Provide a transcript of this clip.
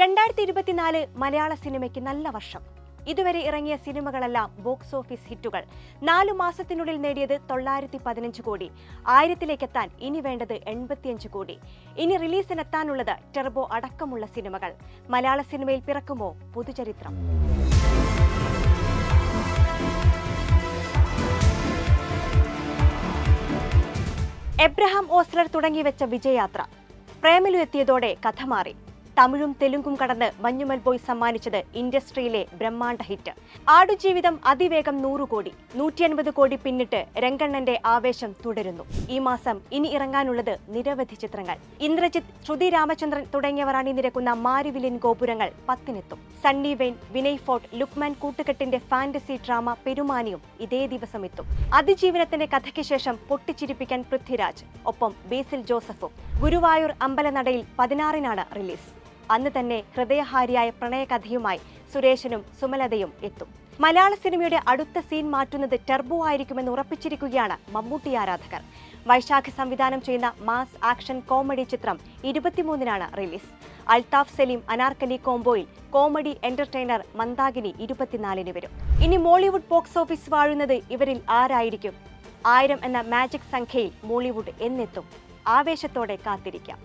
2024 മലയാള സിനിമയ്ക്ക് നല്ല വർഷം. ഇതുവരെ ഇറങ്ങിയ സിനിമകളെല്ലാം ബോക്സ് ഓഫീസ് ഹിറ്റുകൾ. 4 മാസത്തിനുള്ളിൽ നേടിയത് 915 കോടി. 1000-ലേക്കെത്താൻ ഇനി വേണ്ടത് 85 കോടി. ഇനി റിലീസിനെത്താനുള്ളത് ടെർബോ അടക്കമുള്ള സിനിമകൾ. മലയാള സിനിമയിൽ പിറക്കുമോ പുതുചരിത്രം? എബ്രഹാം ഓസ്ലർ തുടങ്ങിവെച്ച വിജയയാത്ര പ്രേമലു എത്തിയതോടെ കഥ മാറി. തമിഴും തെലുങ്കും കടന്ന് മഞ്ഞുമൽ ബോയ് സമ്മാനിച്ചത് ഇൻഡസ്ട്രിയിലെ ബ്രഹ്മാണ്ഡ ഹിറ്റ്. ആടുജീവിതം അതിവേഗം 100 കോടി, 150 കോടി പിന്നിട്ട് രംഗണ്ണന്റെ ആവേശം തുടരുന്നു. ഈ മാസം ഇനി ഇറങ്ങാനുള്ളത് നിരവധി ചിത്രങ്ങൾ. ഇന്ദ്രജിത്ത്, ശ്രുതി രാമചന്ദ്രൻ തുടങ്ങിയവർ അണിനിരക്കുന്ന മാരിവില്യൻ ഗോപുരങ്ങൾ 10-നെത്തും. സണ്ണി വെയ്ൻ, വിനയ് ഫോർട്ട്, ലുക്മാൻ കൂട്ടുകെട്ടിന്റെ ഫാന്റസി ഡ്രാമ പെരുമാനിയും ഇതേ ദിവസം എത്തും. അതിജീവനത്തിന്റെ കഥയ്ക്ക് ശേഷം പൊട്ടിച്ചിരിപ്പിക്കാൻ പൃഥ്വിരാജ്, ഒപ്പം ബേസിൽ ജോസഫും. ഗുരുവായൂർ അമ്പലനടയിൽ 16-നാണ് റിലീസ്. അന്ന് തന്നെ ഹൃദയഹാരിയായ പ്രണയകഥയുമായി സുരേഷനും സുമലതയും എത്തും. മലയാള സിനിമയുടെ അടുത്ത സീൻ മാറ്റുന്നത് ടെർബോ ആയിരിക്കുമെന്ന് ഉറപ്പിച്ചിരിക്കുകയാണ് മമ്മൂട്ടി ആരാധകർ. വൈശാഖ് സംവിധാനം ചെയ്യുന്ന മാസ് ആക്ഷൻ കോമഡി ചിത്രം 23-നാണ് റിലീസ്. അൽതാഫ് സലീം അനാർക്കലി കോംബോയിൽ കോമഡി എന്റർടൈനർ മന്ദാകിനി 24-ന് വരും. ഇനി മോളിവുഡ് ബോക്സ് ഓഫീസ് വാഴുന്നത് ഇവരിൽ ആരായിരിക്കും? 1000 എന്ന മാജിക് സംഖ്യയിൽ മോളിവുഡ് എന്നെത്തും? ആവേശത്തോടെ കാത്തിരിക്കാം.